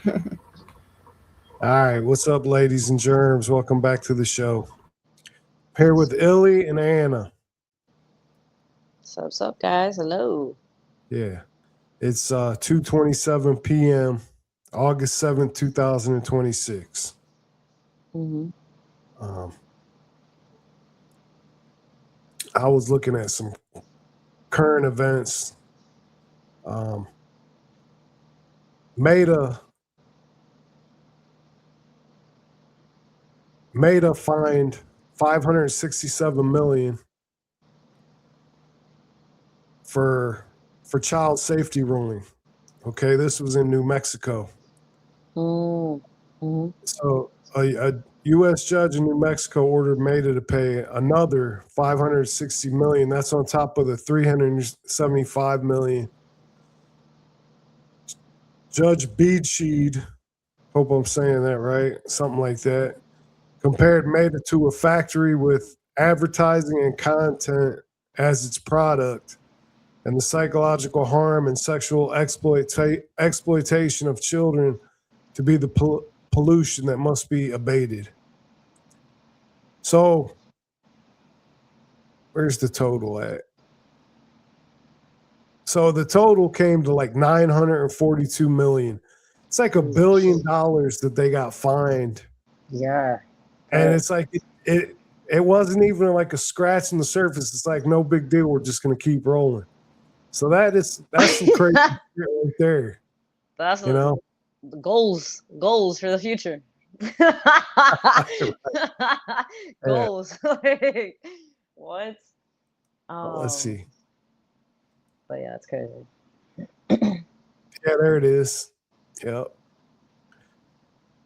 All right, what's up, ladies and germs? Welcome back to the show. Here with Illy and Anna. So what's up, guys? Hello. Yeah, it's 2:27 p.m., August 7th, 2026. Hmm. Um, I was looking at some current events. Um, Meta Meta fined 567 million for for child safety ruling. Okay, this was in New Mexico. Mm-hmm. So a U.S. judge in New Mexico ordered Meta to pay another 560 million. That's on top of the 375 million. Judge Beadsheed, hope I'm saying that right, something like that, compared Meta to a factory with advertising and content as its product, and the psychological harm and sexual exploitation of children to be the pollution that must be abated. So where's the total at? So the total came to like 942 million. It's like $1 billion that they got fined. Yeah. And it's like it wasn't even like a scratch in the surface. It's like no big deal. We're just gonna keep rolling. So that's some crazy shit right there. That's You know? goals for the future. Yeah. Goals. Like, what? Let's Um, see. but yeah, it's crazy. Yeah, there it is. Yep.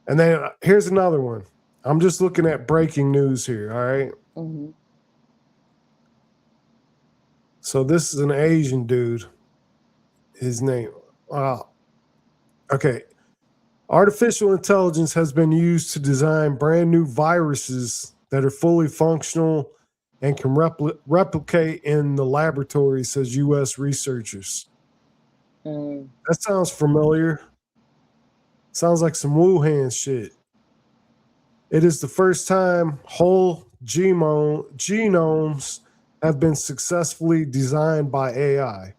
And then here's another one. I'm just looking at breaking news here. All right. Hmm. So this is an Asian dude. His name. Wow. Okay. Artificial intelligence has been used to design brand new viruses that are fully functional and can replicate in the laboratory, says U.S. researchers. Mm. That sounds familiar. Sounds like some Wuhan shit. It is the first time whole genomes have been successfully designed by AI.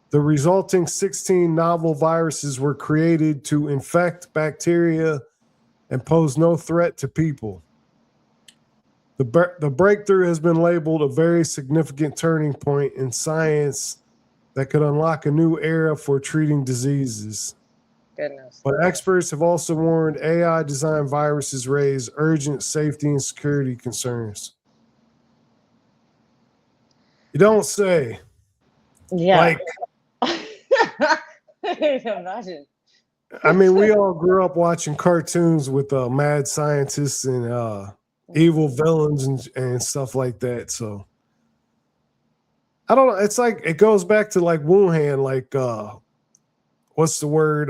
The resulting 16 novel viruses were created to infect bacteria and pose no threat to people. The breakthrough has been labeled a very significant turning point in science that could unlock a new era for treating diseases. Goodness. But experts have also warned AI designed viruses raise urgent safety and security concerns. You don't say. Yeah. Like, I can imagine. I mean, we all grew up watching cartoons with mad scientists and evil villains and stuff like that. So I don't know. It's like it goes back to like Wuhan, like what's the word?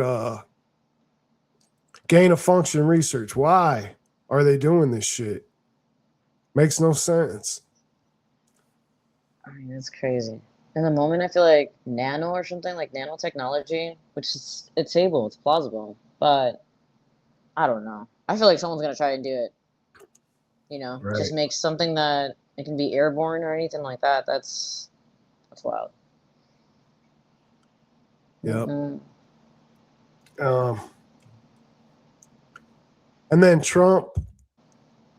Gain of function research. Why are they doing this shit? Makes no sense. I mean, it's crazy. In the moment, I feel like nano or something like nanotechnology, which is it's able, it's plausible, but I don't know. I feel like someone's gonna try and do it. Just Right. make something that it can be airborne or anything like that. That's wild. Yep. Mm-mm. Um, and then Trump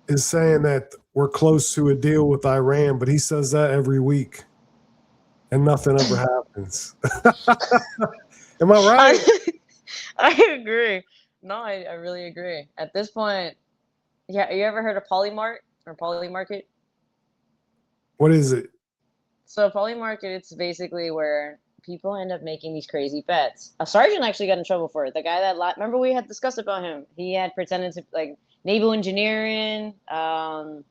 is saying that we're close to a deal with Iran, but he says that every week and nothing ever happens. Am I right? I I agree. No, I really agree. At this point, yeah, you ever heard of Polymart or Polymarket? What is it? So Polymarket, it's basically where people end up making these crazy bets. A sergeant actually got in trouble for it. The guy that remember we had discussed about him. He had pretended to like naval engineering, and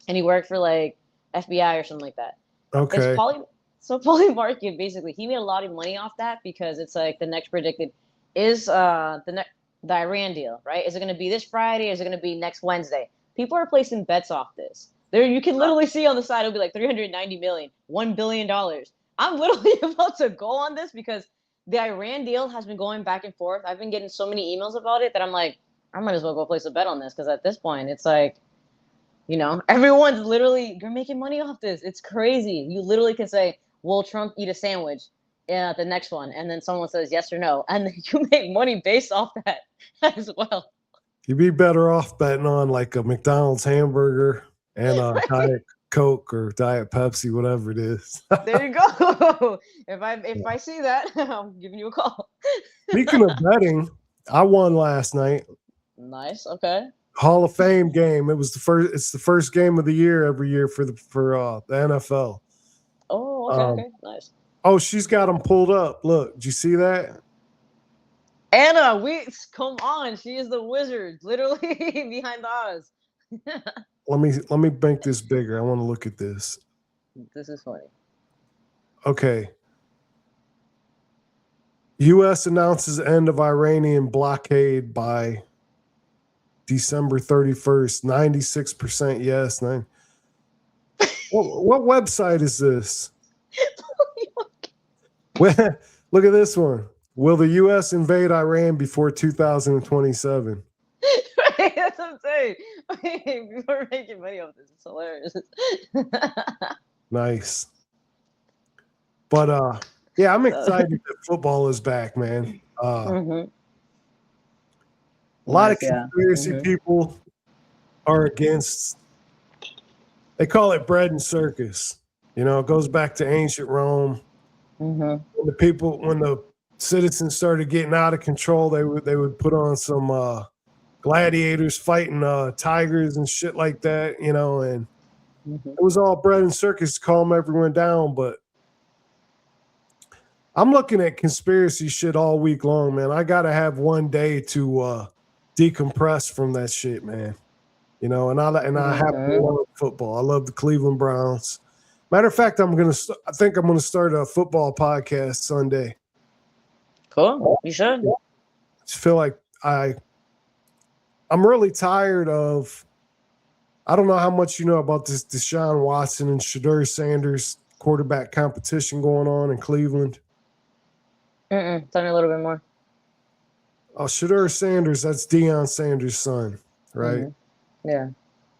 he worked for like FBI or something like that. It's Okay. Polymarket basically. He made a lot of money off that because it's like the next predicted is the Iran deal, right? Is it going to be this Friday? Or is it going to be next Wednesday? People are placing bets off this. There, you can literally see on the side it'll be like 390 million, $1 billion. I'm literally about to go on this because the Iran deal has been going back and forth. I've been getting so many emails about it that I'm like, I might as well go place a bet on this because at this point, it's like, everyone's literally, you're making money off this. It's crazy. You literally can say, will Trump eat a sandwich at the next one? And then someone says yes or no. And then you make money based off that as well. You'd be better off betting on like a McDonald's hamburger and a Right. Diet Coke or Diet Pepsi, whatever it is. There you go. If I see that, I'm giving you a call. Speaking of betting, I won last night. Nice. Okay. Hall of Fame game. It's the first game of the year every year for the NFL. Oh, okay. Nice. Oh, she's got them pulled up. Look, did you see that? Anna, come on. She is the wizard, literally behind the odds. Let me make this bigger. I want to look at this. This is funny. Okay. U.S. announces end of Iranian blockade by December 31st. 96% yes. What website is this? Look at this one. Will the U.S. invade Iran before 2027? Right, that's what I'm saying. People are making money off this. It's hilarious. Nice. But yeah, I'm excited that football is back, man. A lot of conspiracy people are against. They call it bread and circus. It goes back to ancient Rome. When the citizens started getting out of control, they would put on some gladiators fighting tigers and shit like that, and it was all bread and circus to calm everyone down. But I'm looking at conspiracy shit all week long, man. I gotta have one day to decompress from that shit, man. And I have to love football. I love the Cleveland Browns. Matter of fact, I think I'm gonna start a football podcast Sunday. Cool. You should. I just feel like I'm really tired of. I don't know how much you know about this Deshaun Watson and Shedeur Sanders quarterback competition going on in Cleveland. Tell me a little bit more. Oh, Shedeur Sanders, that's Deion Sanders' son, right? Yeah.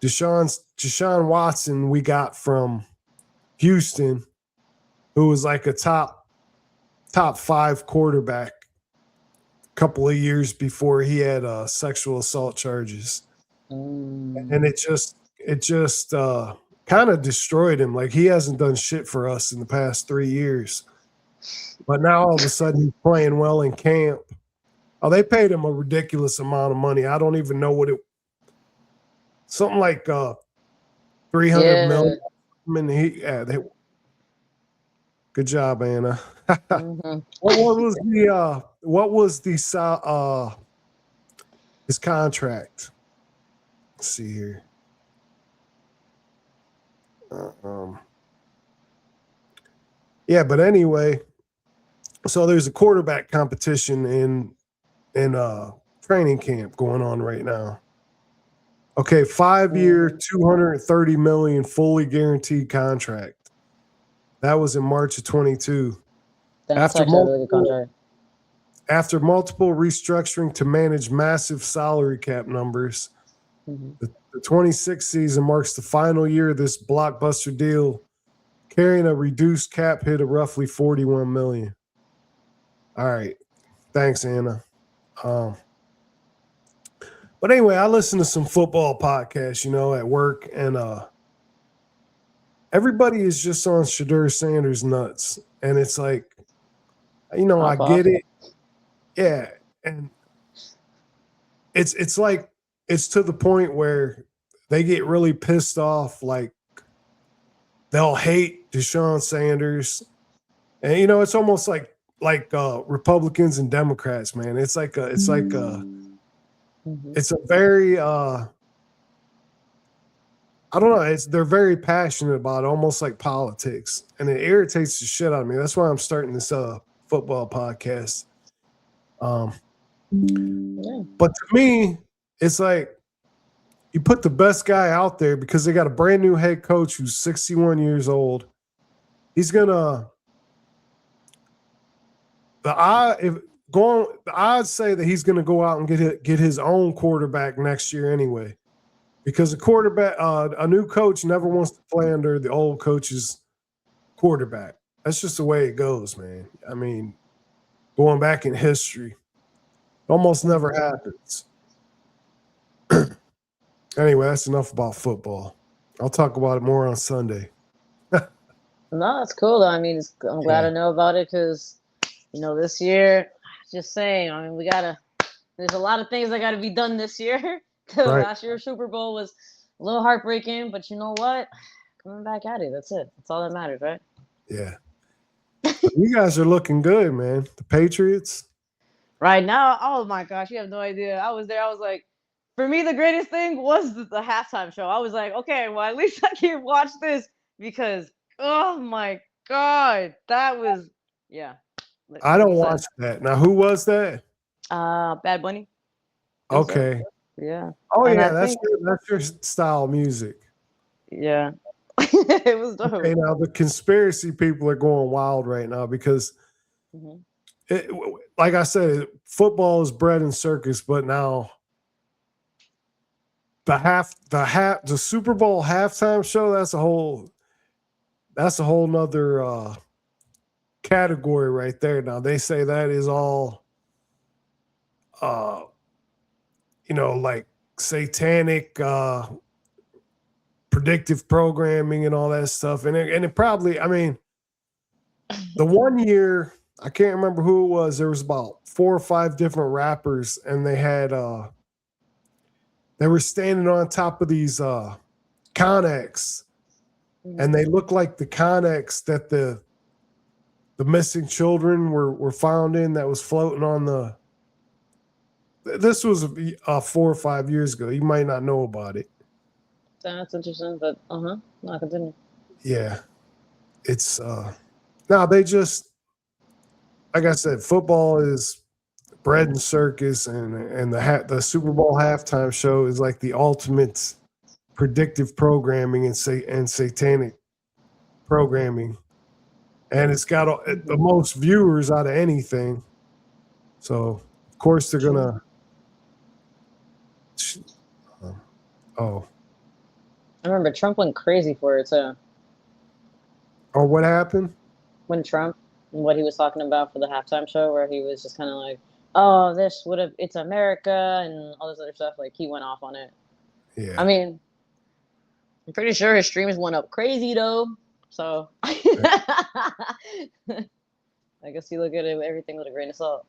Deshaun Watson we got from Houston, who was like a top 5 quarterback a couple of years before he had sexual assault charges. And it just kind of destroyed him. Like, he hasn't done shit for us in the past 3 years. But now all of a sudden he's playing well in camp. Oh, they paid him a ridiculous amount of money. I don't even know what it. Something like $300 million. I mean, good job, Anna. What was his contract? Let's see here. Yeah, but anyway, so there's a quarterback competition in training camp going on right now. Okay, 5-year, $230 million fully guaranteed contract. That was in March of 22. That's actually a really good contract. After multiple restructuring to manage massive salary cap numbers, the 26th season marks the final year of this blockbuster deal, carrying a reduced cap hit of roughly $41 million. All right. Thanks, Anna. But anyway, I listen to some football podcasts, at work, and everybody is just on Shedeur Sanders nuts. And it's like, I get it. Yeah. And it's like, it's to the point where they get really pissed off. Like, they'll hate Deshaun Sanders. And, it's almost like Republicans and Democrats, man. It's a very I don't know. They're very passionate about it, almost like politics, and it irritates the shit out of me. That's why I'm starting this football podcast. But to me, it's like you put the best guy out there because they got a brand new head coach who's 61 years old. He's gonna the odds say that he's going to go out and get his own quarterback next year anyway, because a new coach never wants to play under the old coach's quarterback. That's just the way it goes, man. I mean, going back in history, almost never happens. Anyway, that's enough about football. I'll talk about it more on Sunday. No, that's cool though. I mean, I'm glad Yeah. to know about it because, this year, just saying. I mean, there's a lot of things that got to be done this year. Right. Last year's Super Bowl was a little heartbreaking, but you know what? Coming back at it. That's it. That's all that matters, right? Yeah. You guys are looking good, man. The Patriots. Right now, oh my gosh, you have no idea. I was there. I was like, for me, the greatest thing was the halftime show. I was like, okay, well, at least I can watch this because, oh my God, that was, yeah. I don't watch that. Now, who was that? Bad Bunny. Okay. Yeah. Oh, And yeah, I that's think, your style of music. yeah, it was dope. Okay, now the conspiracy people are going wild right now because, like I said, football is bread and circus, but now the Super Bowl halftime show, that's a whole nother category right there. Now they say that is all like satanic predictive programming and all that stuff. And it probably, I mean, the one year, I can't remember who it was, there was about 4 or 5 different rappers, and they were standing on top of these Connex, and they looked like the Connex that the missing children were found in, that was floating on the. This was 4 or 5 years ago. You might not know about it. That's interesting, but no, continue. Yeah, it's now they just, like I said, football is bread and circus, and the Super Bowl halftime show is like the ultimate predictive programming and satanic programming, and it's got the most viewers out of anything. So of course they're gonna. Oh, I remember Trump went crazy for it too. oh, what happened? When Trump, what he was talking about for the halftime show, where he was just kind of like, "Oh, it's America," and all this other stuff. Like he went off on it. Yeah. I mean, I'm pretty sure his streams went up crazy though. So I guess you look at everything with a grain of salt.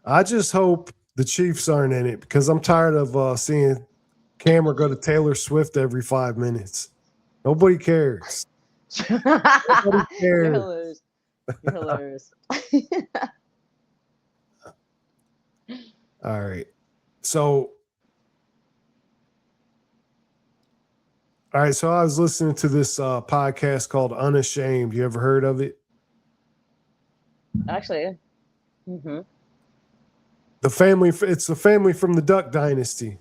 I just hope the Chiefs aren't in it because I'm tired of seeing Cameron go to Taylor Swift every 5 minutes. Nobody cares. Nobody cares. You're hilarious. All right. So I was listening to this podcast called Unashamed. You ever heard of it? Actually, It's the family from the Duck Dynasty.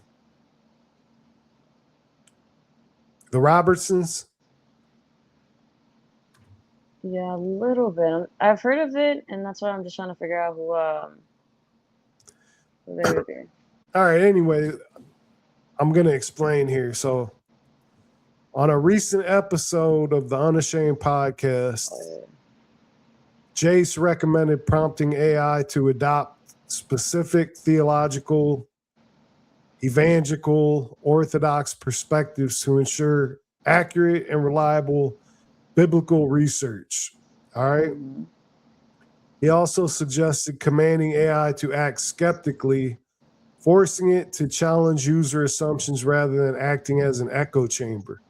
The Robertsons. yeah, a little bit. I've heard of it, and that's why I'm just trying to figure out who they would be. All right. Anyway, I'm going to explain here. So, on a recent episode of the Unashamed podcast, Jace recommended prompting AI to adopt specific theological, evangelical, orthodox perspectives to ensure accurate and reliable biblical research. All right. He also suggested commanding AI to act skeptically, forcing it to challenge user assumptions rather than acting as an echo chamber.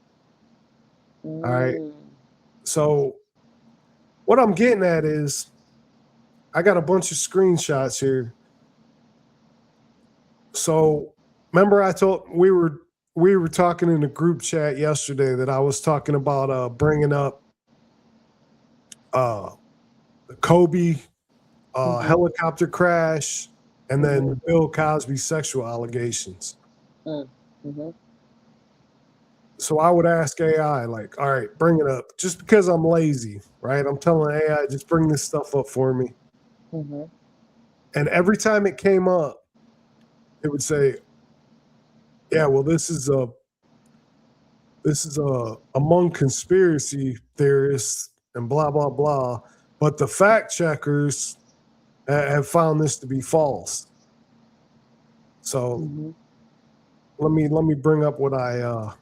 All right. So what I'm getting at is I got a bunch of screenshots here. So remember we were talking in the group chat yesterday that I was talking about bringing up the Kobe helicopter crash and then Bill Cosby sexual allegations. So I would ask AI, like, all right, bring it up. Just because I'm lazy, right? I'm telling AI, just bring this stuff up for me. Mm-hmm. And every time it came up, it would say, "Yeah, well, this is among conspiracy theorists and blah blah blah," but the fact checkers have found this to be false. So Mm-hmm. let me bring up what the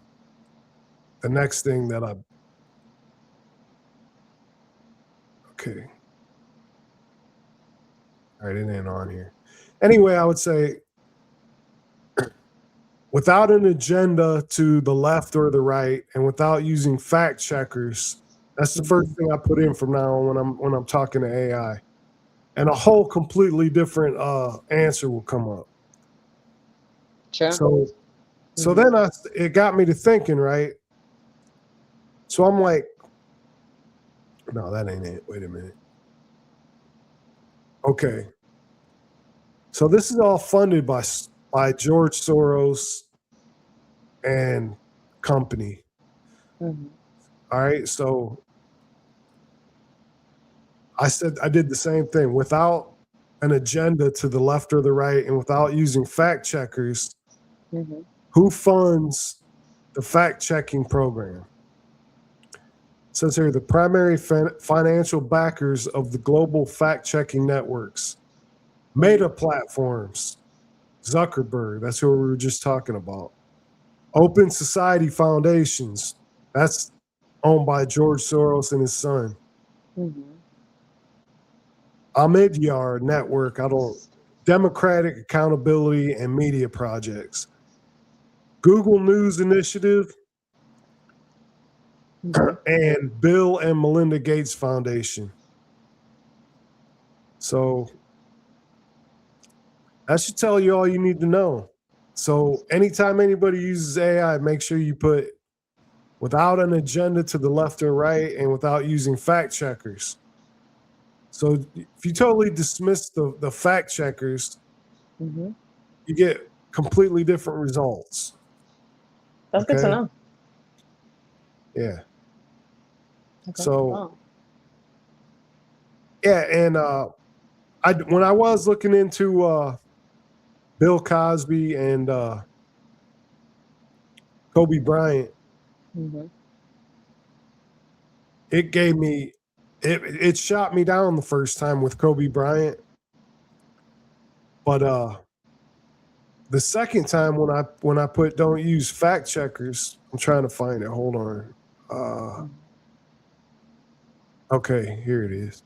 next thing that I okay. All right, it ain't on here. Anyway, I would say without an agenda to the left or the right, and without using fact checkers, that's the first thing I put in from now on when I'm talking to AI, and a whole completely different answer will come up. Sure. So then it got me to thinking, right? So I'm like, no, that ain't it. Wait a minute. Okay. So this is all funded by George Soros and company. Mm-hmm. All right. So I said I did the same thing without an agenda to the left or the right, and without using fact checkers. Mm-hmm. Who funds the fact checking program? It says here the primary financial backers of the global fact checking networks, Meta platforms, Zuckerberg, that's who we were just talking about. Open Society Foundations, that's owned by George Soros and his son. Mm-hmm. Amidyar Network, Democratic Accountability and Media Projects. Google News Initiative, and Bill and Melinda Gates Foundation. So that should tell you all you need to know. So anytime anybody uses AI, make sure you put without an agenda to the left or right, and without using fact checkers. So if you totally dismiss the fact checkers, Mm-hmm. you get completely different results. That's good to know. Yeah. Okay. So yeah, and when I was looking into Bill Cosby and Kobe Bryant, Mm-hmm. it gave me it shot me down the first time with Kobe Bryant. But the second time when I put don't use fact checkers, I'm trying to find it. Hold on. Okay, here it is.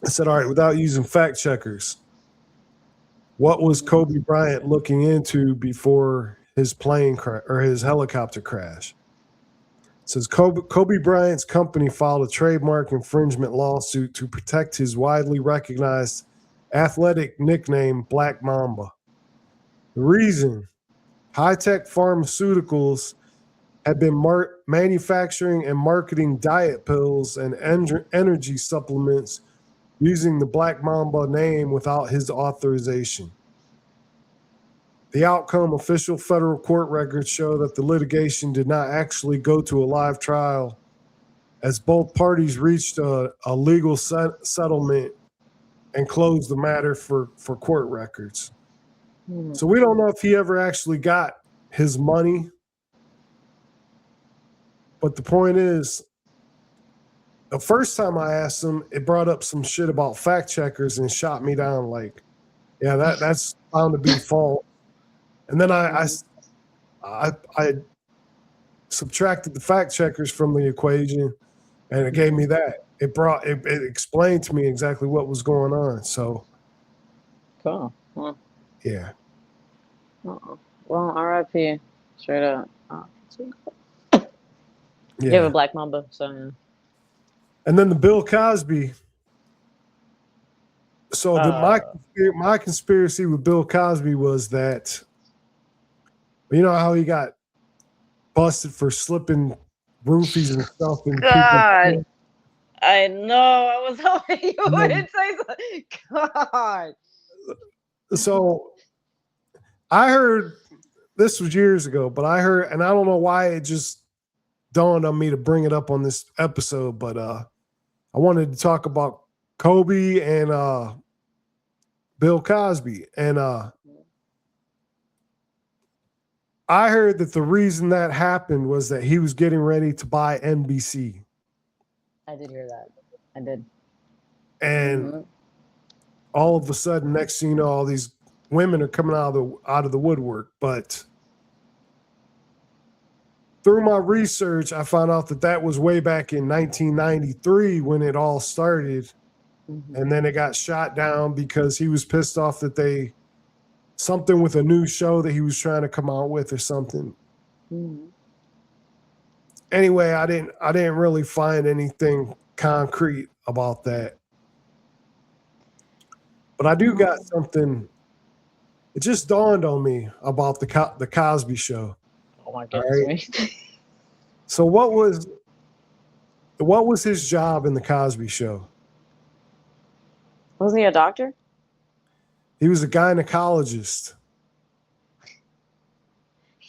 I said, all right, without using fact checkers, what was Kobe Bryant looking into before his plane crash or his helicopter crash? It says Kobe Bryant's company filed a trademark infringement lawsuit to protect his widely recognized athletic nickname, Black Mamba. The reason, high-tech pharmaceuticals had been manufacturing and marketing diet pills and energy supplements using the Black Mamba name without his authorization. The outcome, official federal court records show that the litigation did not actually go to a live trial, as both parties reached a legal settlement and closed the matter for court records. Mm-hmm. So we don't know if he ever actually got his money. But the point is, the first time I asked him, it brought up some shit about fact checkers and shot me down like, yeah, that's found to be false. And then I subtracted the fact checkers from the equation, and it gave me that. It explained to me exactly what was going on. So Cool. Well, yeah. Well, R.I.P. Straight up. Yeah. You have a Black Mamba, so yeah. And then the Bill Cosby. So my conspiracy with Bill Cosby was that, you know how he got busted for slipping roofies and stuff in God, people. I know. I was hoping you wouldn't say something. God. So I heard, this was years ago, but I heard, and I don't know why it just dawned on me to bring it up on this episode, but I wanted to talk about Kobe and Bill Cosby. And I heard that the reason that happened was that he was getting ready to buy NBC. I did hear that. I did. And all of a sudden, next thing you know, all these women are coming out of the woodwork. But through my research, I found out that was way back in 1993 when it all started. And then it got shot down because he was pissed off that something with a new show that he was trying to come out with or something. Anyway, I didn't really find anything concrete about that. But I do got something. It just dawned on me about the Cosby Show. Oh my goodness. Right? So what was his job in the Cosby Show? Wasn't he a doctor? He was a gynecologist.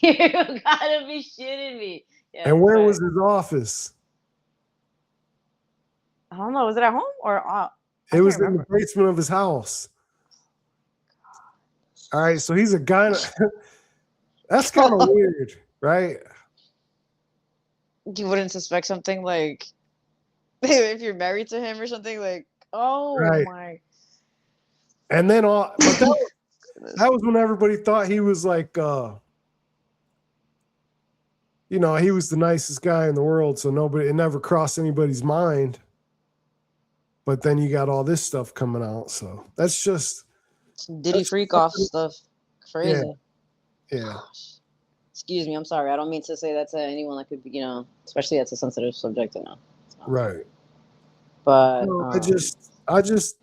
You gotta be shitting me. Yeah, and where was his office? I don't know. Was it at home or it was in the basement of his house. All right, so he's a guy. That's kind of weird, right? You wouldn't suspect something like if you're married to him or something like, oh right. my. And then but that was when everybody thought he was like, he was the nicest guy in the world. So it never crossed anybody's mind. But then you got all this stuff coming out. So that's just. Diddy freak off stuff. Crazy. Yeah. Gosh. Excuse me. I'm sorry. I don't mean to say that to anyone that could be, especially that's a sensitive subject. Right. But I just,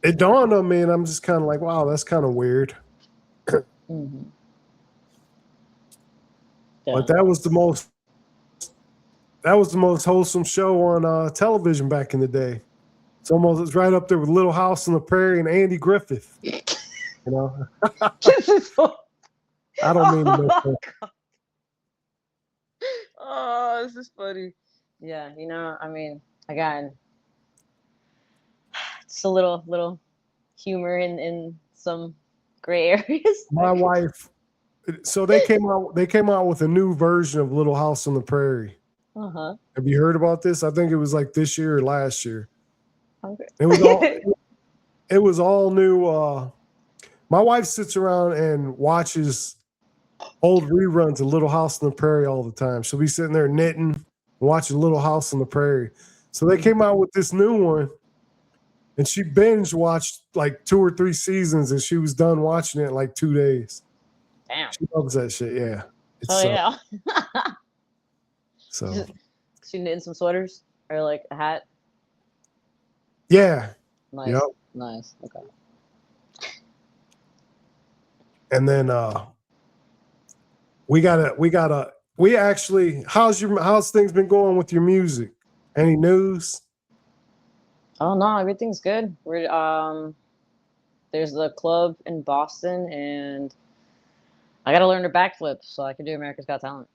it dawned on me, and I'm just kind of like, wow, that's kind of weird. But that was the most wholesome show on television back in the day. It's right up there with Little House on the Prairie and Andy Griffith. I don't mean to make that. Oh, this is funny. Yeah, again, it's a little humor in some gray areas. My wife. So they came out with a new version of Little House on the Prairie. Have you heard about this? I think it was like this year or last year. Okay. It was all new. My wife sits around and watches old reruns of Little House on the Prairie all the time. She'll be sitting there knitting and watching Little House on the Prairie. So they came out with this new one, and she binge watched like 2 or 3 seasons, and she was done watching it in like 2 days. Damn. She loves that shit. Yeah. Yeah. So she knitting some sweaters or like a hat. Yeah. Nice. Yep. Nice. Okay. And then how's things been going with your music? Any news? Oh no, everything's good. We're there's the club in Boston, and I gotta learn to backflip so I can do America's Got Talent.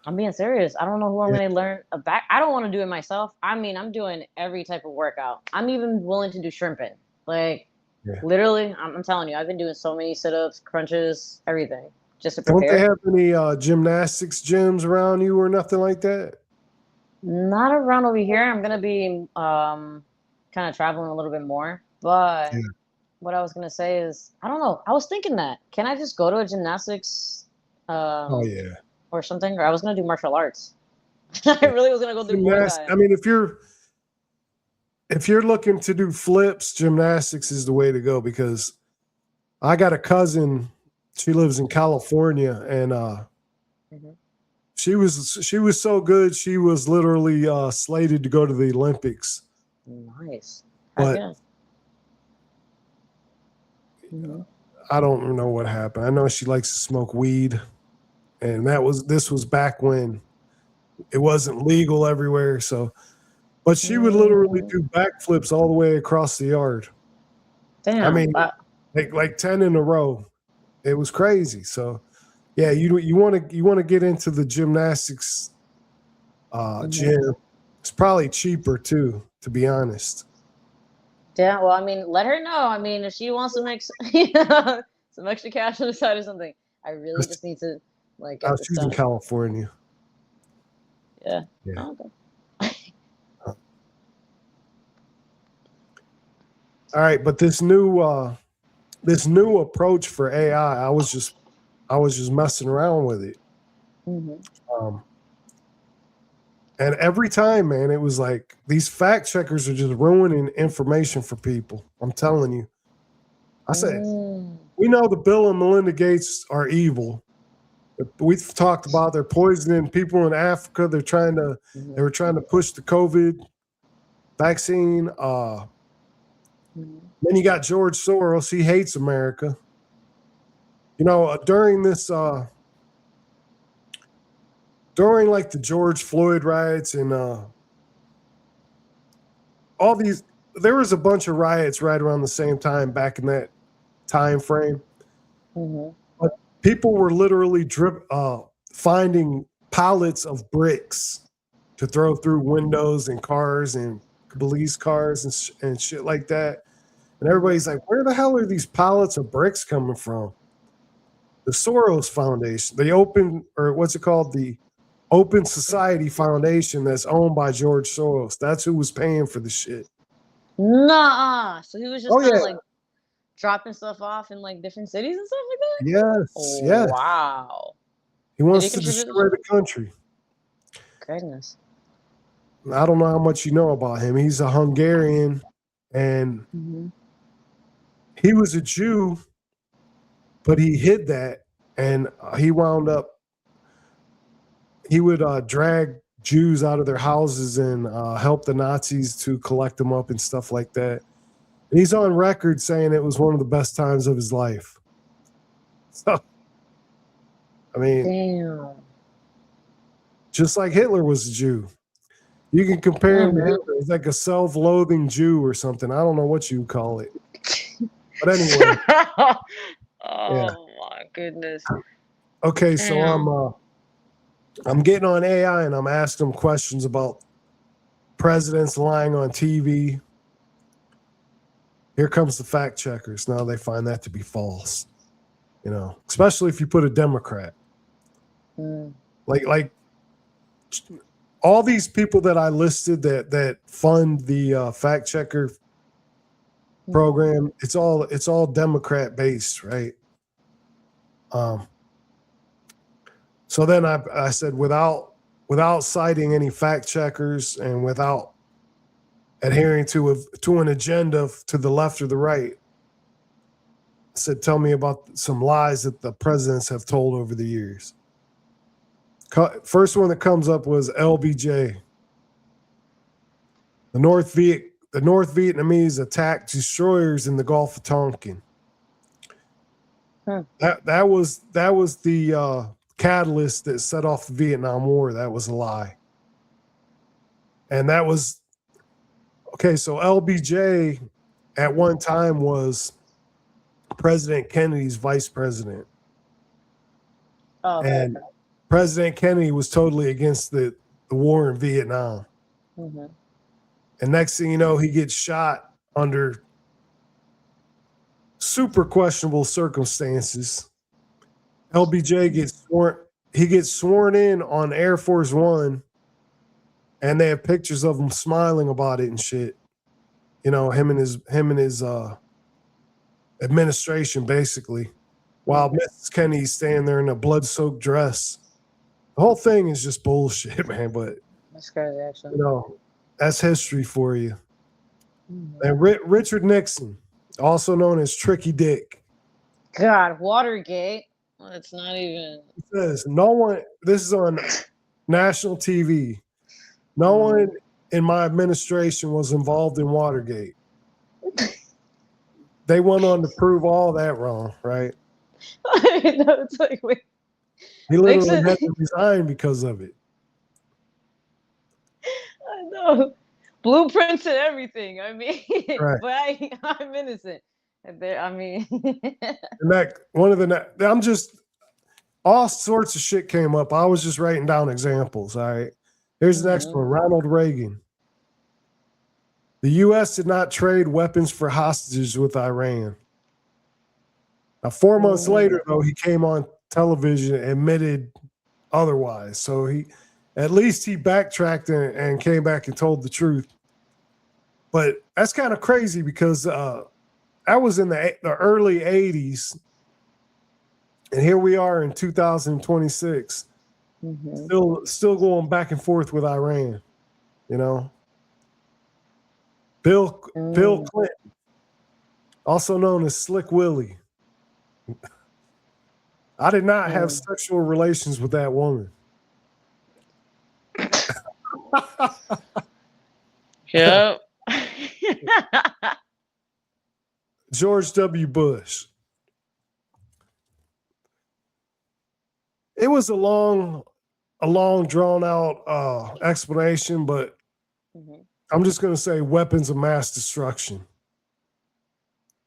I'm being serious. I don't know who I'm gonna learn a back. I don't want to do it myself. I'm doing every type of workout. I'm even willing to do shrimping. Like literally, I'm telling you, I've been doing so many sit-ups, crunches, everything just to prepare. Don't they have any gymnastics gyms around you or nothing like that? Not around over here. I'm gonna be kind of traveling a little bit more. But what I was gonna say is, I don't know. I was thinking that can I just go to a gymnastics? Or something, or I was gonna do martial arts. I really was gonna go do Muay Thai. I mean, if you're looking to do flips, gymnastics is the way to go, because I got a cousin. She lives in California, and she was so good. She was literally slated to go to the Olympics. Nice, but I don't know what happened. I know she likes to smoke weed. And this was back when it wasn't legal everywhere. So, but she would literally do backflips all the way across the yard. Damn. I mean, like 10 in a row. It was crazy. So, yeah, you want to get into the gymnastics gym. It's probably cheaper too, to be honest. Yeah, well, I mean, let her know. I mean, if she wants to make you know, some extra cash on the side or something, I really just need to like get this She's in done. California. Yeah. Yeah. Oh, okay. All right, but this new approach for AI, I was just messing around with it. Mm-hmm. Um, and every time, man, it was like these fact checkers are just ruining information for people. I'm telling you. I said, we know the Bill and Melinda Gates are evil. We've talked about they're poisoning people in Africa. They were trying to push the COVID vaccine. Then you got George Soros. He hates America. You know, during like the George Floyd riots and all these, there was a bunch of riots right around the same time back in that time frame. But people were literally finding pallets of bricks to throw through windows and cars and police cars and shit like that. And everybody's like, where the hell are these pallets of bricks coming from? The Soros Foundation, what's it called? The Open Society Foundation that's owned by George Soros. That's who was paying for the shit. Nah. So he was just Oh, kind of yeah. like dropping stuff off in like different cities and stuff like that? Yes. Oh, Yes. wow. He wants to destroy the country. Goodness. I don't know how much you know about him. He's a Hungarian and he was a Jew, but he hid that and he wound up, he would drag Jews out of their houses and help the Nazis to collect them up and stuff like that. And he's on record saying it was one of the best times of his life. So, I mean, damn. Just like Hitler was a Jew. You can compare him to Hitler. He's like a self-loathing Jew or something. I don't know what you call it. But anyway. Oh my goodness. Okay, so I'm getting on AI and I'm asking them questions about presidents lying on TV. Here comes the fact checkers. Now they find that to be false. You know, especially if you put a Democrat. Like all these people that I listed that fund the fact checker program, it's all Democrat based, right? So then I said without citing any fact checkers and without adhering to an agenda to the left or the right, I said, tell me about some lies that the presidents have told over the years. First one that comes up was LBJ. The North Vietnamese attacked destroyers in the Gulf of Tonkin. That was the catalyst that set off the Vietnam War. That was a lie. And that was okay. So LBJ at one time was President Kennedy's vice president. Oh, okay. And President Kennedy was totally against the war in Vietnam. And next thing you know, he gets shot under super questionable circumstances. LBJ gets sworn in on Air Force One, and they have pictures of him smiling about it and shit. You know, him and his administration basically, while Mrs. Kennedy's standing there in a blood-soaked dress. The whole thing is just bullshit, man. But that's crazy, actually. You know, that's history for you. And Richard Nixon, also known as Tricky Dick. God, Watergate. Well, it's not even. He says no one. This is on national TV. No one in my administration was involved in Watergate. They went on to prove all that wrong, right? I know, it's like, wait. He literally had to resign because of it. I know. Blueprints and everything. I mean, right. But I'm innocent. I mean, I'm just, all sorts of shit came up. I was just writing down examples. All right. Here's the next one. Ronald Reagan. The U.S. did not trade weapons for hostages with Iran. Now, 4 months later, though, he came on television and admitted otherwise. So at least he backtracked and came back and told the truth. But that's kind of crazy because that was in the early 80s. And here we are in 2026, still going back and forth with Iran, you know. Bill Clinton, also known as Slick Willie. I did not have sexual relations with that woman. Yep. George W. Bush. It was a long drawn out explanation, but I'm just going to say weapons of mass destruction.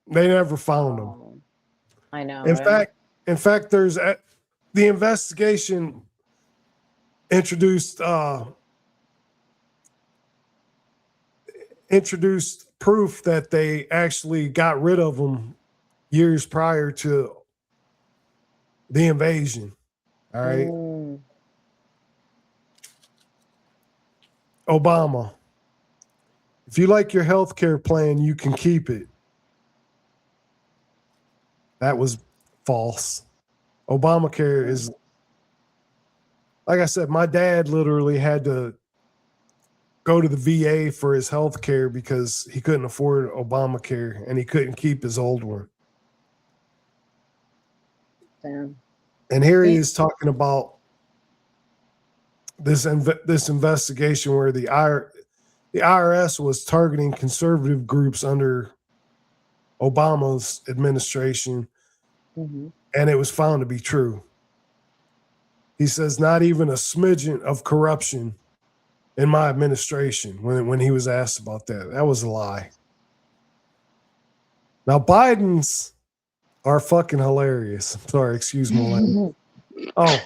They never found them. I know. In fact, there's the investigation introduced proof that they actually got rid of them years prior to the invasion. All right. Obama. If you like your health care plan, you can keep it. That was false. Obamacare is, like I said, my dad literally had to go to the VA for his health care because he couldn't afford Obamacare and he couldn't keep his old one. Damn. And here he is talking about this investigation where the IRS was targeting conservative groups under Obama's administration, and it was found to be true. He says not even a smidgen of corruption in my administration when he was asked about that. That was a lie. Now, Biden's are fucking hilarious. Sorry, excuse my language. Oh,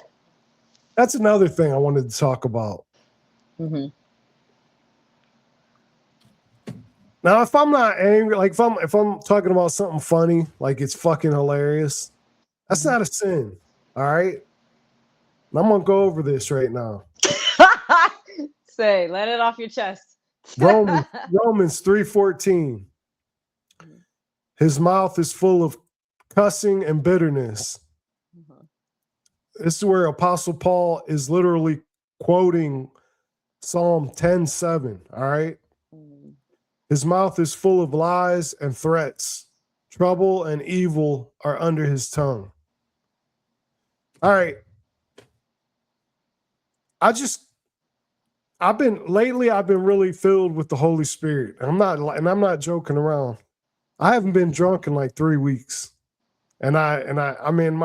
that's another thing I wanted to talk about. Now, if I'm not angry, like if I'm talking about something funny, like it's fucking hilarious, that's not a sin. All right. And I'm gonna go over this right now. Say, let it off your chest. Romans 3:14. His mouth is full of cussing and bitterness. This is where Apostle Paul is literally quoting Psalm 10:7. All right. His mouth is full of lies and threats. Trouble and evil are under his tongue. All right. I've been really filled with the Holy Spirit. I'm not joking around. I haven't been drunk in like 3 weeks. And I mean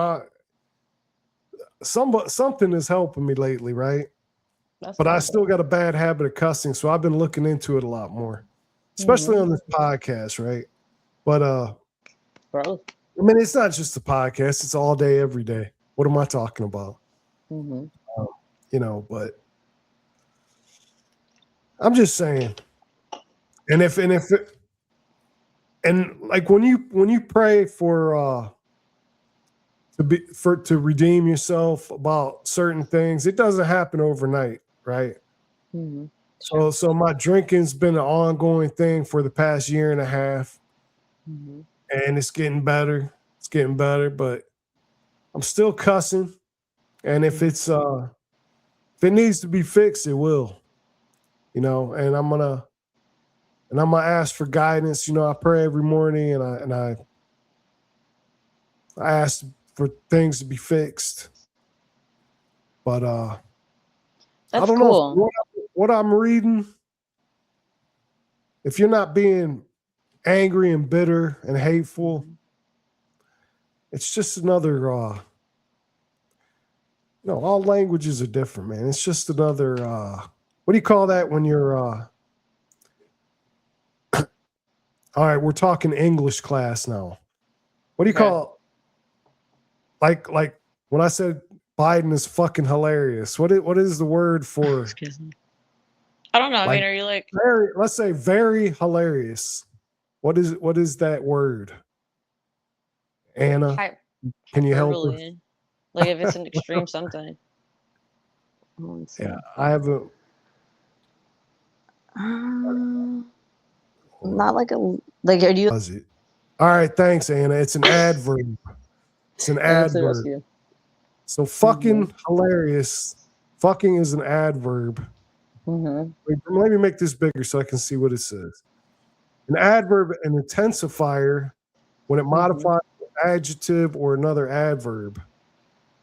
something is helping me lately, right? But I still got a bad habit of cussing, so I've been looking into it a lot more. Especially on this podcast, right? But Bro. I mean, it's not just a podcast; it's all day, every day. What am I talking about? You know, but I'm just saying. And like when you pray to redeem yourself about certain things, it doesn't happen overnight, right? So my drinking's been an ongoing thing for the past year and a half, and it's getting better. It's getting better, but I'm still cussing. And if it needs to be fixed, it will. You know, and I'm gonna ask for guidance. You know, I pray every morning, and I ask for things to be fixed. But that's I don't cool. know what I'm reading. If you're not being angry and bitter and hateful, it's just another all languages are different, man. It's just another what do you call that when you're all right, we're talking English class now. What do you call like when I said Biden is fucking hilarious? What is the word for? Excuse me. I don't know. I Like mean, are you like very, let's say very hilarious. What is that word? Anna, can you help us? hyperbole? Like if it's an extreme something. Let's see. Yeah, I haven't. Not like a like. Are you? Was it? All right, thanks, Anna. It's an adverb. It's an Let's see. Let's adverb. see. So fucking hilarious. Fucking is an adverb. Mm-hmm. Wait, let me make this bigger so I can see what it says. An adverb, an intensifier, when it modifies an adjective or another adverb.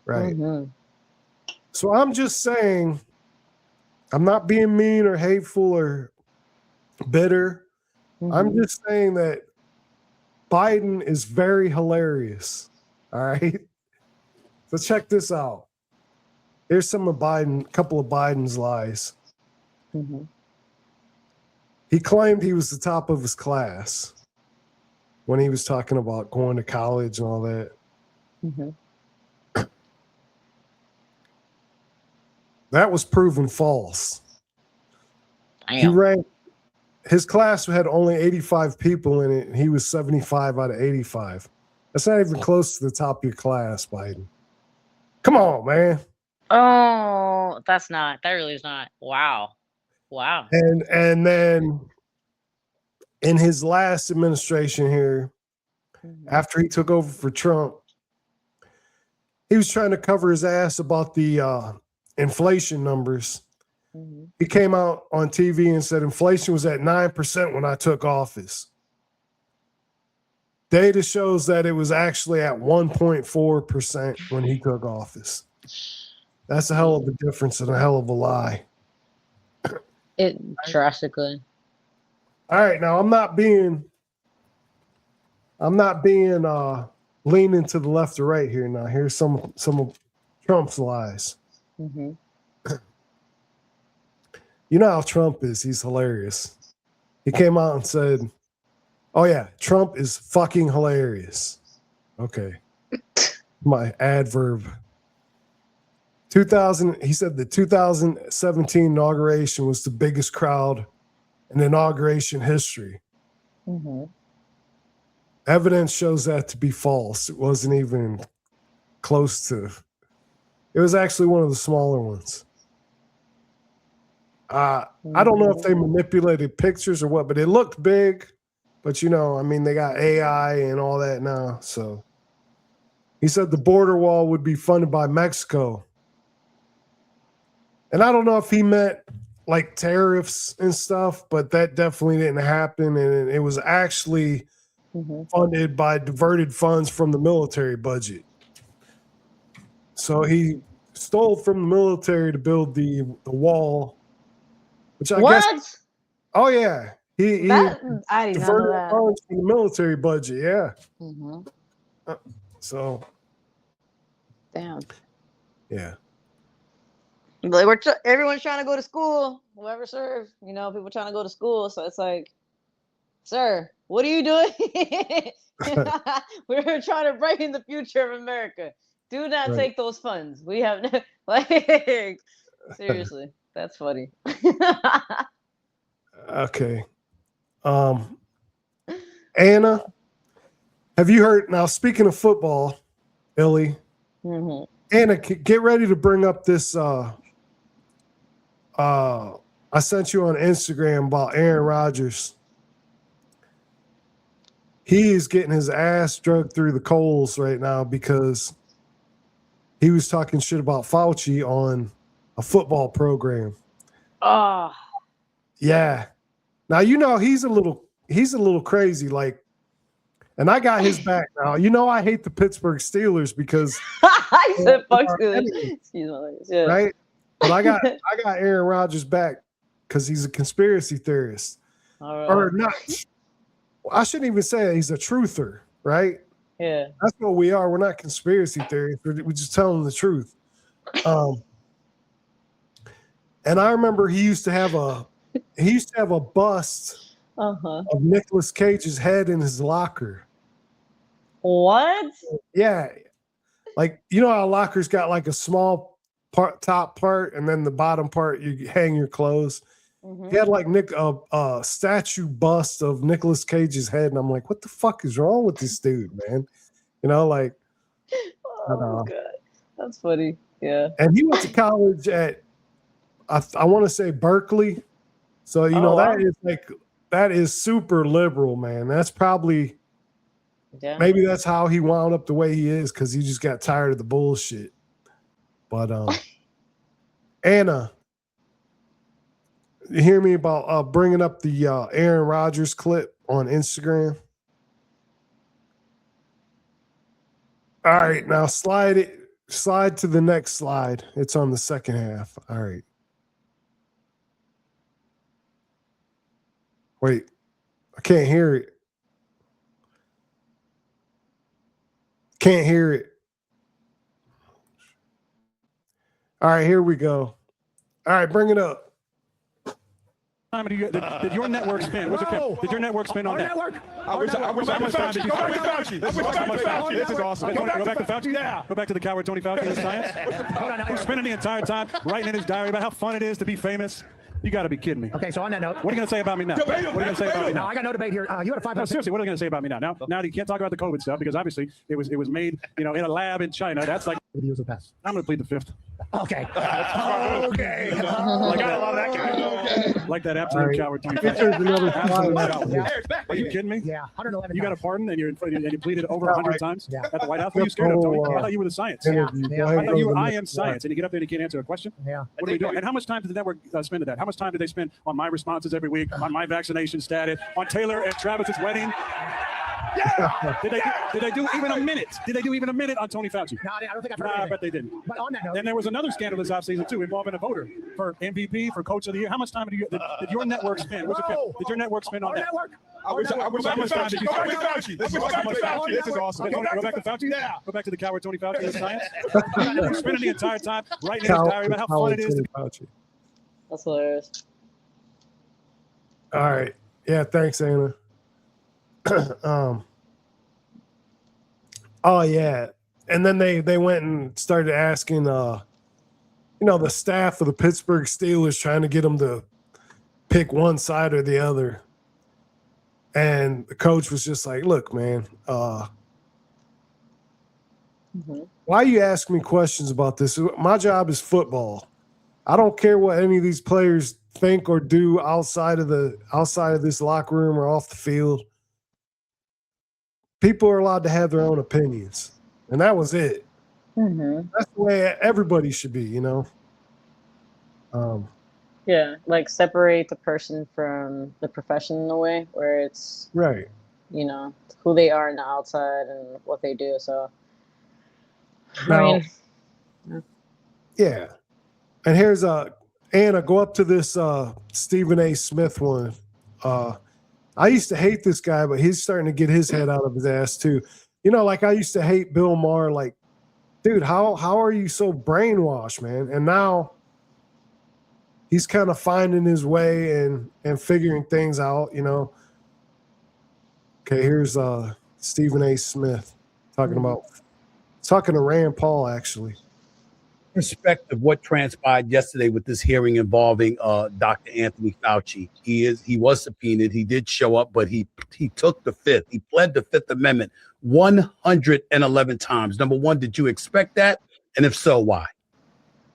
Right. Mm-hmm. So I'm just saying, I'm not being mean or hateful or bitter. I'm just saying that Biden is very hilarious. All right. So check this out. Here's some of Biden, a couple of Biden's lies. He claimed he was the top of his class when he was talking about going to college and all that. That was proven false. He ranked, his class had only 85 people in it, and he was 75 out of 85. That's not even close to the top of your class, Biden. Come on, man. Oh, that's not. That really is not. Wow. Wow. And then in his last administration here, after he took over for Trump, he was trying to cover his ass about the inflation numbers. He came out on TV and said inflation was at 9% when I took office. Data shows that it was actually at 1.4% when he took office. That's a hell of a difference and a hell of a lie. It drastically. All right, now I'm not being leaning to the left or right here. Now here's some of Trump's lies. You know how Trump is. He's hilarious. He came out and said, oh yeah, Trump is fucking hilarious. Okay. My adverb. He said the 2017 inauguration was the biggest crowd in inauguration history. Evidence shows that to be false. It wasn't even close to. It was actually one of the smaller ones. I don't know if they manipulated pictures or what, but it looked big. But you know, I mean, they got AI and all that now. So he said the border wall would be funded by Mexico. And I don't know if he meant like tariffs and stuff, but that definitely didn't happen. And it was actually funded by diverted funds from the military budget. So he stole from the military to build the wall, which I guess. Oh yeah, he I didn't know that. Funds from the military budget. Yeah. So. Damn. Yeah. Like everyone's trying to go to school. Whoever serves, you know, people trying to go to school. So it's like, sir, what are you doing? We're trying to brighten the future of America. Do not take those funds. We have like seriously, that's funny. Okay. Anna, have you heard? Now, speaking of football, Illy, Anna, get ready to bring up this. I sent you on Instagram about Aaron Rodgers. He is getting his ass dragged through the coals right now because he was talking shit about Fauci on a football program. Yeah. Now you know he's a little crazy, like, and I got his back now. You know I hate the Pittsburgh Steelers because I said fuck Steelers. Excuse me, yeah. Right? But I got Aaron Rodgers back because he's a conspiracy theorist. Or not. I shouldn't even say he's a truther, right? Yeah. That's what we are. We're not conspiracy theorists. We're just telling the truth. And I remember he used to have a bust of Nicolas Cage's head in his locker. What? Yeah. Like, you know how lockers got like a small top part and then the bottom part you hang your clothes. He had like a statue bust of Nicolas Cage's head, and I'm like, what the fuck is wrong with this dude, man? You know, like, Oh, God. That's funny. Yeah. And he went to college at, I want to say Berkeley. So, you know, that is super liberal, man. That's probably, maybe that's how he wound up the way he is, because he just got tired of the bullshit. But, Anna, you hear me about bringing up the Aaron Rodgers clip on Instagram? All right, now slide to the next slide. It's on the second half. All right. Wait, I can't hear it. Can't hear it. All right, here we go. All right, bring it up. Did your network spin? Did your network spin on that? Network. I wish how much time did you spend? This is awesome. Go back to Fauci? Yeah. Go back to the coward Tony Fauci and science? Who's spending the entire time writing in his diary about how fun it is to be famous? You got to be kidding me. Okay, so on that note, what are you going to say about me now? What are you going to say about me now? No, I got no debate here. You had a 5%. No, seriously, what are you going to say about me now? Now you can't talk about the COVID stuff, because obviously it was made, in a lab in China. That's like, Videos will pass. I'm going to plead the fifth. Okay. Okay. Like, I love that guy. Like that absolute coward Tony There's another Fauci. Are you kidding me? Yeah, 111. You got a pardon and you pleaded over 100 times at the White House? What are you scared of, Tony? I thought you were the science. Yeah. I thought you were I am science, and you get up there and you can't answer a question? Yeah. What are we doing? And how much time did the network spend to that? How much time did they spend on my responses every week, on my vaccination status, on Taylor and Travis's wedding? Yeah. Did they do even a minute? Did they do even a minute on Tony Fauci? No, I don't think I've heard I bet they didn't. But on that note, then there was another scandal this offseason too, involving a voter for MVP, for Coach of the Year. How much time did your network spend? Did your network spend on that? I wish how much time did you spend? This is awesome. Go back to Fauci? Yeah. Go back to the coward Tony Fauci and science? Who's spending the entire time writing in his diary about how fun it is to be Fauci. That's hilarious. All right. Yeah, thanks, Anna. Oh yeah. And then they went and started asking the staff of the Pittsburgh Steelers, trying to get them to pick one side or the other. And the coach was just like, look, man, why you ask me questions about this? My job is football. I don't care what any of these players think or do outside of this locker room or off the field. People are allowed to have their own opinions, and that was it. That's the way everybody should be, Yeah, like separate the person from the profession in a way where it's right. Who they are on the outside and what they do. So, Now, yeah. And here's Anna, go up to this Stephen A. Smith one. I used to hate this guy, but he's starting to get his head out of his ass too. Like I used to hate Bill Maher. Like, dude, how are you so brainwashed, man? And now he's kind of finding his way and figuring things out, Okay, here's Stephen A. Smith talking to Rand Paul, actually. Respect of what transpired yesterday with this hearing involving Dr. Anthony Fauci. He was subpoenaed. He did show up, but he took the fifth. He pled the Fifth Amendment 111 times. Number one, did you expect that? And if so, why?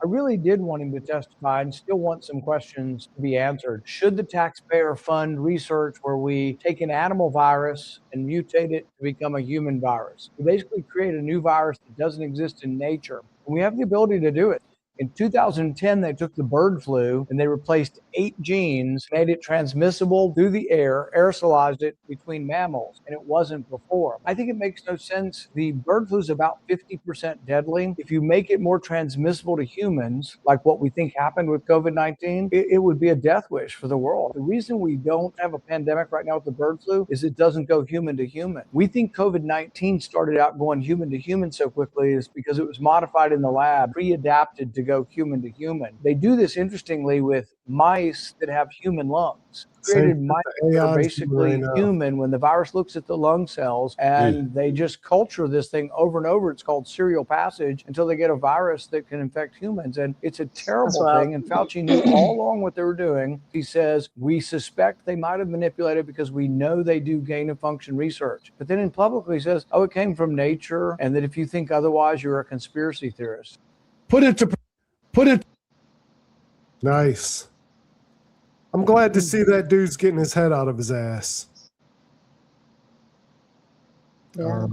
I really did want him to testify and still want some questions to be answered. Should the taxpayer fund research where we take an animal virus and mutate it to become a human virus? We basically create a new virus that doesn't exist in nature. And we have the ability to do it. In 2010, they took the bird flu and they replaced 8 genes, made it transmissible through the air, aerosolized it between mammals, and it wasn't before. I think it makes no sense. The bird flu is about 50% deadly. If you make it more transmissible to humans, like what we think happened with COVID-19, it would be a death wish for the world. The reason we don't have a pandemic right now with the bird flu is it doesn't go human to human. We think COVID-19 started out going human to human so quickly is because it was modified in the lab, pre-adapted to go human to human. They do this interestingly with mice that have human lungs. Same Created shit mice the that are AI is doing basically right now. human when the virus looks at the lung cells, and they just culture this thing over and over. It's called serial passage until they get a virus that can infect humans. And it's a terrible wild. thing. And Fauci knew all along what they were doing. He says, we suspect they might have manipulated because we know they do gain of function research. But then in public, he says, oh, it came from nature. And that if you think otherwise, you're a conspiracy theorist. Put it. Nice. I'm glad to see that dude's getting his head out of his ass. Yeah.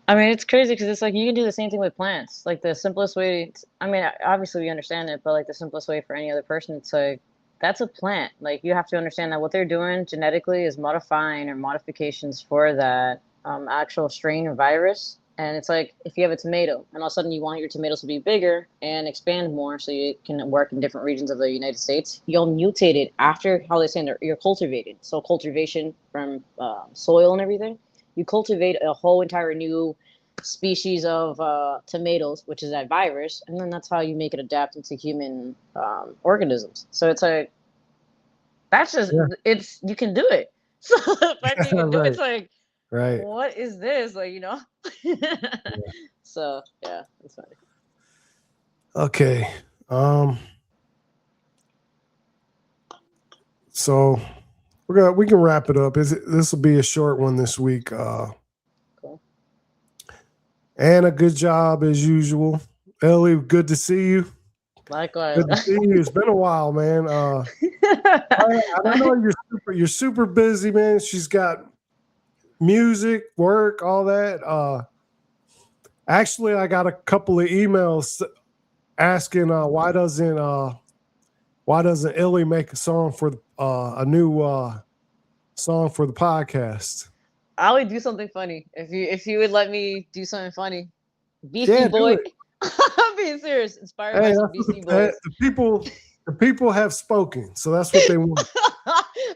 I mean, it's crazy because it's like you can do the same thing with plants. Like the simplest way, I mean, obviously we understand it, but like the simplest way for any other person, it's like that's a plant. Like you have to understand that what they're doing genetically is modifying or modifications for that actual strain or virus. And it's like if you have a tomato and all of a sudden you want your tomatoes to be bigger and expand more so you can work in different regions of the United States, you'll mutate it after how they say you're cultivated. So cultivation from soil and everything, you cultivate a whole entire new species of tomatoes, which is that virus, and then that's how you make it adapt into human organisms. So it's like that's just it's you can do it. So the fact that you can do it, it's like Right. what is this? Like, you know? So yeah, it's funny. Okay. So we can wrap it up. This will be a short one this week. Cool. Anna, good job as usual. Ellie, good to see you. Likewise. Good to see you. It's been a while, man. I know you're super busy, man. She's got music, work, all that. Actually, I got a couple of emails asking why doesn't Illy make a song for a new song for the podcast? I would do something funny if you would let me do something funny. Beastie Yeah, Boy. do it. I'm being serious. Inspired by some Beastie Boys. The people have spoken, so that's what they want.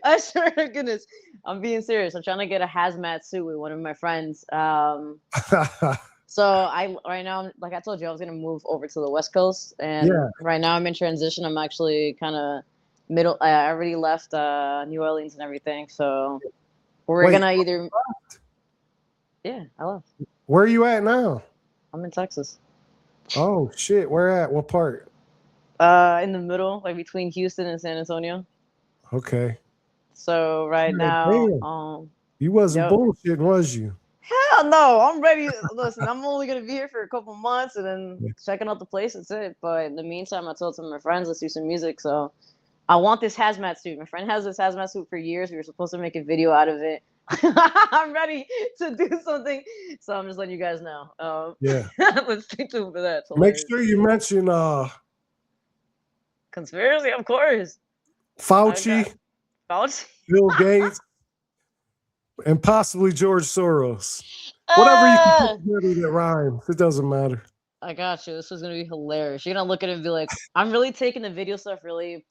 I swear to goodness, I'm being serious. I'm trying to get a hazmat suit with one of my friends. So right now, like I told you, I was gonna move over to the West Coast, and right now I'm in transition. I'm actually kind of middle. I already left New Orleans and everything, so we're gonna either. Yeah, I left. Where are you at now? I'm in Texas. Oh shit! Where at? What part? In the middle, like between Houston and San Antonio. Okay. So right now, you wasn't bullshitting, was you? Hell no, I'm ready. Listen, I'm only gonna be here for a couple months and then checking out the place. That's it. But in the meantime, I told some of my friends, let's do some music. So I want this hazmat suit. My friend has this hazmat suit for years. We were supposed to make a video out of it. I'm ready to do something. So I'm just letting you guys know. Let's stay tuned for that. Make sure you mention conspiracy, of course. Fauci, Bill Gates, and possibly George Soros. Whatever you can put together that rhymes. It doesn't matter. I got you. This is gonna be hilarious. You're gonna look at it and be like, I'm really taking the video stuff really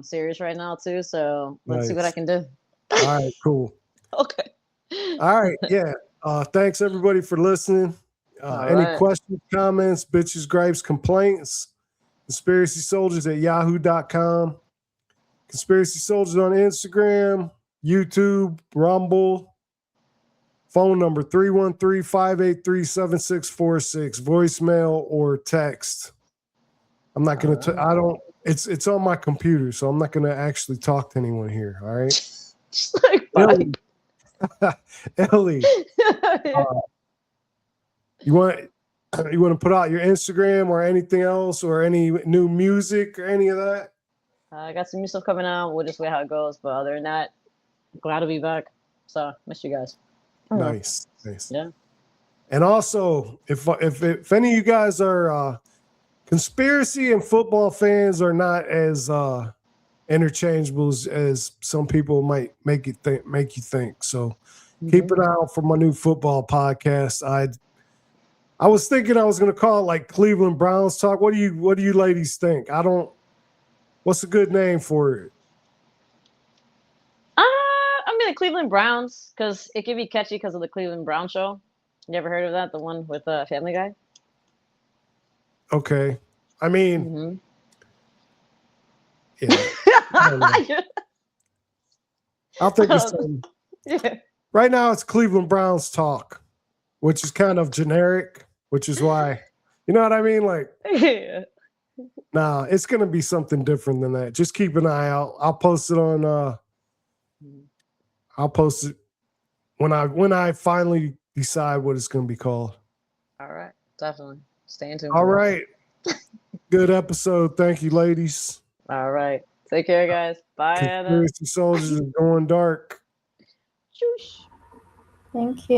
serious right now too. So let's see what I can do. All right, cool. Okay. All right, yeah. Thanks everybody for listening. Any questions, comments, bitches, gripes, complaints? Conspiracy Soldiers at yahoo.com. Conspiracy Soldiers on Instagram, YouTube, Rumble. Phone number 313-583-7646. Voicemail or text. I'm not gonna. I don't. It's on my computer, so I'm not gonna actually talk to anyone here. All right. Ellie, Ellie, you want to put out your Instagram or anything else, or any new music or any of that? I got some new stuff coming out. We'll just wait how it goes. But other than that, glad to be back. So miss you guys. Nice. Yeah. And also, if any of you guys are conspiracy and football fans are not as interchangeable as some people might make you think. So keep an eye out for my new football podcast. I was thinking I was going to call it like Cleveland Browns Talk. What do you ladies think? What's a good name for it? I'm gonna Cleveland Browns because it can be catchy because of the Cleveland Brown Show. You ever heard of that? The one with Family Guy? Okay. I mean, Mm-hmm. yeah. I don't know. I'll think of some. Yeah. Right now, it's Cleveland Browns talk, which is kind of generic, which is why, you know what I mean? Like, Yeah. nah, it's gonna be something different than that. Just keep an eye out. I'll post it on. I'll post it when I finally decide what it's gonna be called. All right. Definitely. Stay in tune. All for that. right. Good episode. Thank you, ladies. All right. Take care, guys. Bye, Anna. Conspiracy Soldiers is going dark. Choosh. Thank you.